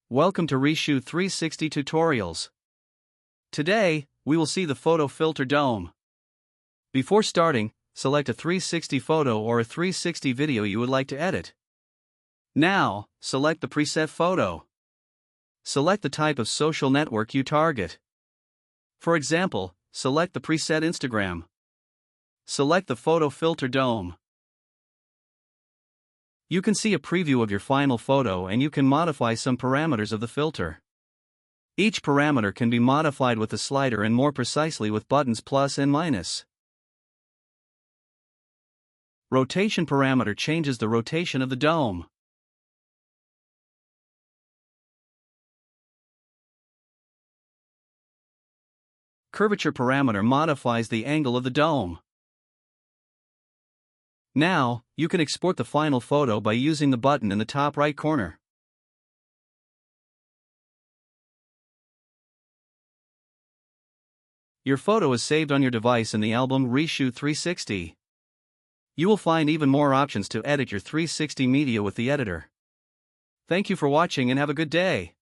Welcome to ReShoot 360 Tutorials. Today, we will see the photo filter dome. Before starting, select a 360 photo or a 360 video you would like to edit. Now, select the preset photo. Select the type of social network you target. For example, select the preset Instagram. Select the photo filter dome. You can see a preview of your final photo and you can modify some parameters of the filter. Each parameter can be modified with a slider and more precisely with buttons plus and minus. Rotation parameter changes the rotation of the dome. Curvature parameter modifies the angle of the dome. Now, you can export the final photo by using the button in the top right corner. Your photo is saved on your device in the album ReShoot 360. You will find even more options to edit your 360 media with the editor. Thank you for watching and have a good day.